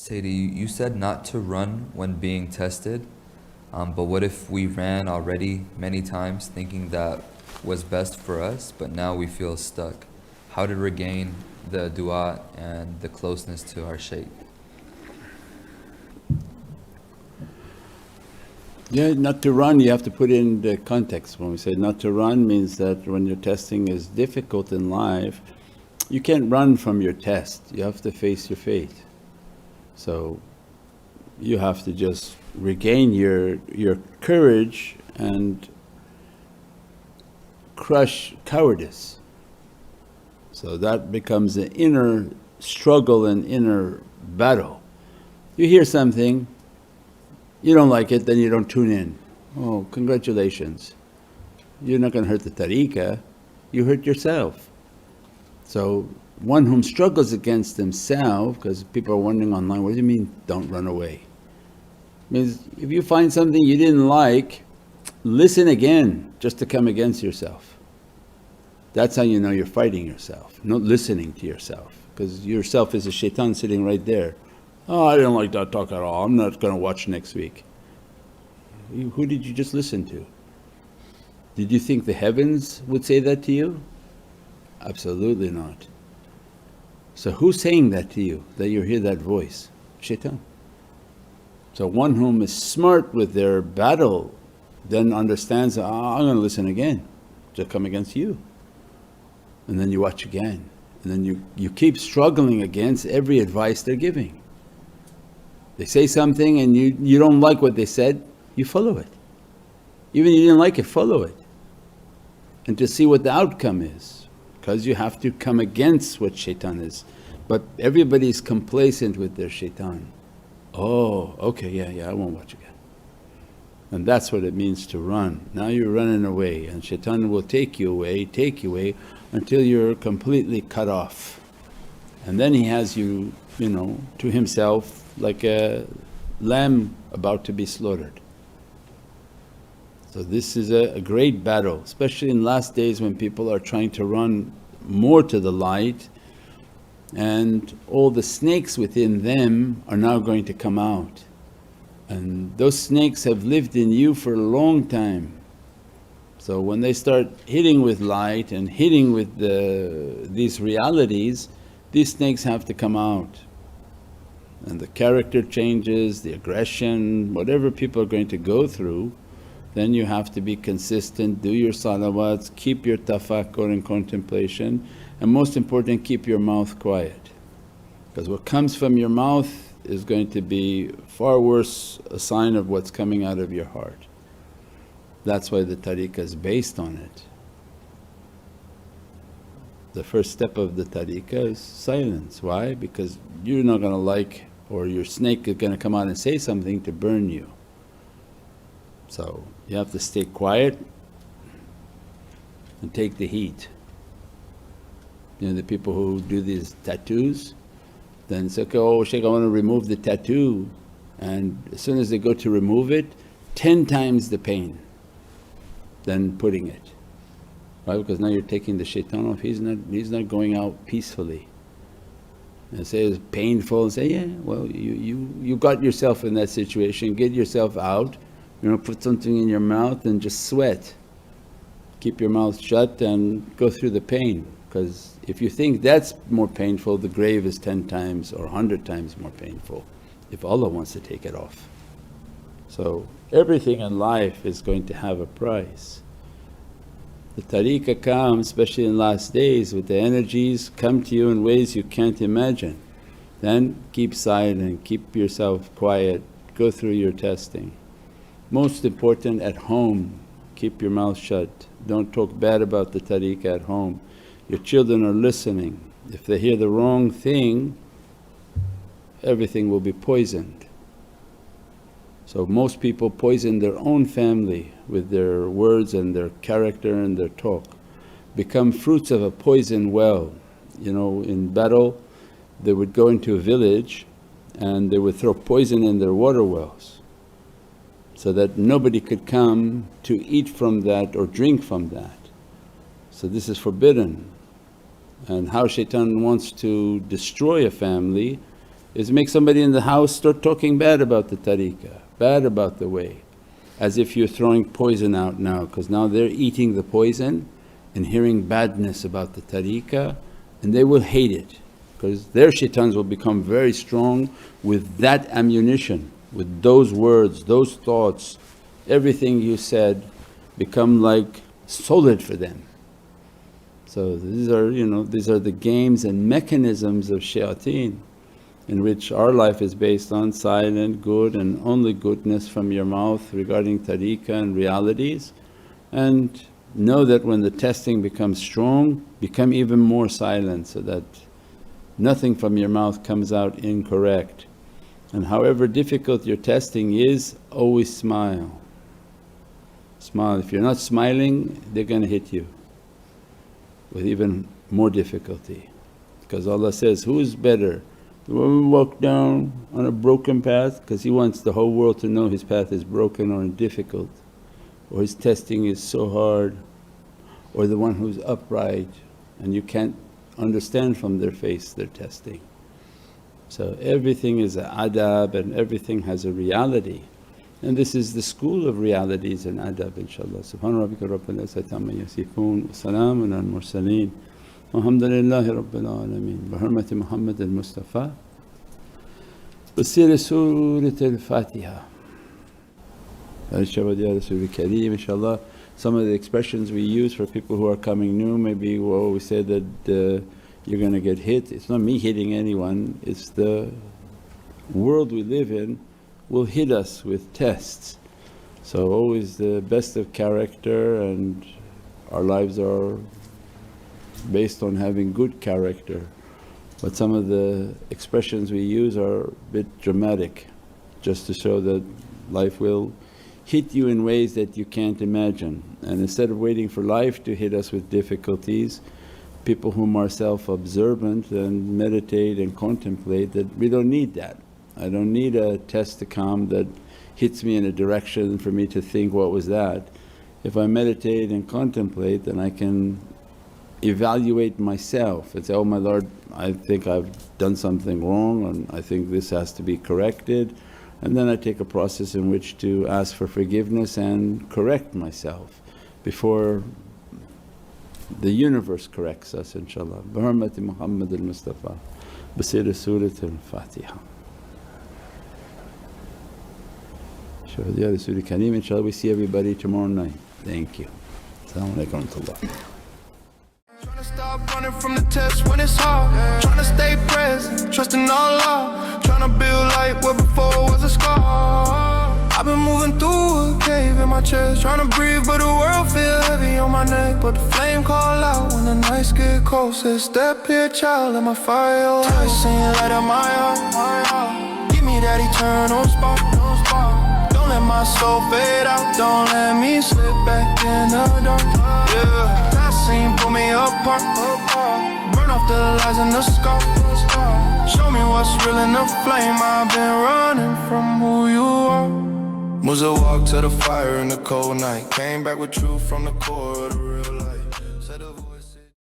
Sadie, you said not to run when being tested, but what if we ran already many times thinking that was best for us, but now we feel stuck? How to regain the dua and the closeness to our Shaykh? Yeah, not to run, you have to put in the context. When we say not to run means that when your testing is difficult in life, you can't run from your test, you have to face your fate. So you have to just regain your courage and crush cowardice. So that becomes an inner struggle and inner battle. You hear something, you don't like it, then you don't tune in. Oh, congratulations. You're not going to hurt the tariqah, you hurt yourself. So one whom struggles against himself, because people are wondering online, what do you mean don't run away? Means if you find something you didn't like, listen again just to come against yourself. That's how you know you're fighting yourself, not listening to yourself, because yourself is a shaitan sitting right there. Oh, I didn't like that talk at all, I'm not going to watch next week. Who did you just listen to? Did you think the heavens would say that to you? Absolutely not. So who's saying that to you, that you hear that voice? Shaitan. So one whom is smart with their battle then understands, I'm going to listen again to come against you. And then you watch again, and then you keep struggling against every advice they're giving. They say something and you don't like what they said, you follow it. Even if you didn't like it, follow it. And to see what the outcome is, because you have to come against what shaitan is. But everybody's complacent with their shaitan. Oh, okay, yeah, I won't watch again. And that's what it means to run. Now you're running away and shaitan will take you away until you're completely cut off. And then he has you, to himself like a lamb about to be slaughtered. So this is a great battle, especially in last days when people are trying to run more to the light, and all the snakes within them are now going to come out. And those snakes have lived in you for a long time. So when they start hitting with light and hitting with these realities, these snakes have to come out. And the character changes, the aggression, whatever people are going to go through, then you have to be consistent, do your salawats, keep your tafakkur and contemplation, and most important, keep your mouth quiet. Because what comes from your mouth is going to be far worse a sign of what's coming out of your heart. That's why the tariqah is based on it. The first step of the tariqah is silence. Why? Because you're not going to like, or your snake is going to come out and say something to burn you. So you have to stay quiet and take the heat. The people who do these tattoos, then say, okay, oh Shaykh, I want to remove the tattoo, and as soon as they go to remove it, 10 times the pain than putting it. Right? Because now you're taking the shaitan off, he's not going out peacefully. And say it's painful, and say, yeah, well you got yourself in that situation, get yourself out, put something in your mouth and just sweat. Keep your mouth shut and go through the pain, because if you think that's more painful, the grave is 10 times or 100 times more painful if Allah wants to take it off. So everything in life is going to have a price. The tariqah comes, especially in last days, with the energies come to you in ways you can't imagine. Then keep silent, keep yourself quiet, go through your testing. Most important, at home, keep your mouth shut, don't talk bad about the tariqah at home. Your children are listening, if they hear the wrong thing, everything will be poisoned. So most people poison their own family with their words and their character and their talk, become fruits of a poison well. In battle they would go into a village and they would throw poison in their water wells so that nobody could come to eat from that or drink from that. So this is forbidden. And how shaitan wants to destroy a family is make somebody in the house start talking bad about the tariqah, bad about the way, as if you're throwing poison out now, because now they're eating the poison and hearing badness about the tariqah, and they will hate it because their shaitans will become very strong with that ammunition, with those words, those thoughts. Everything you said become like solid for them. So these are, these are the games and mechanisms of shayateen, in which our life is based on silent, good and only goodness from your mouth regarding tariqah and realities. And know that when the testing becomes strong, become even more silent so that nothing from your mouth comes out incorrect. And however difficult your testing is, always smile. Smile. If you're not smiling, they're going to hit you with even more difficulty. Because Allah says, who's better? The one who walked down on a broken path, because he wants the whole world to know his path is broken or difficult, or his testing is so hard, or the one who's upright and you can't understand from their face their testing. So everything is a adab and everything has a reality, and this is the school of realities and adab, inshaAllah. Subhana rabbika rabbil izzati amma yasifoon wa salaamun al mursaleen walhamdulillahi rabbil alameen bi hurmati Muhammad al-Mustafa bi siri Surat al-Fatiha. Shabad ya Rasul Kareem, inshaAllah. Some of the expressions we use for people who are coming new, maybe we say that you're going to get hit. It's not me hitting anyone, it's the world we live in will hit us with tests. So always the best of character, and our lives are based on having good character. But some of the expressions we use are a bit dramatic, just to show that life will hit you in ways that you can't imagine. And instead of waiting for life to hit us with difficulties, people whom are self-observant and meditate and contemplate, that we don't need that. I don't need a test to come that hits me in a direction for me to think, what was that? If I meditate and contemplate, then I can evaluate myself and say, oh my Lord, I think I've done something wrong and I think this has to be corrected. And then I take a process in which to ask for forgiveness and correct myself before the universe corrects us, inshaAllah. Bi hurmati Muhammad al-Mustafa bi siri Surat al-Fatiha. Shabad ya Rasul Kareem, inshaAllah we see everybody tomorrow night. Thank you. As-salamu alaykum wa rahmatullah. Tryna stop running from the test when it's hard. Tryna stay present, trusting Allah. Tryna build light where before was a scar. I've been moving through a cave in my chest, tryna breathe but the world feel heavy on my neck. But the flame call out when the nights get cold. Says step here child, let my fire I seen light up my heart. Give me that eternal spark. Don't let my soul fade out, don't let me slip back in the dark. Yeah, that scene pull me apart. Burn off the lies and the scars. Show me what's real in the flame. I've been running from who you are. Was a walk to the fire in the cold night. Came back with truth from the core of the real life.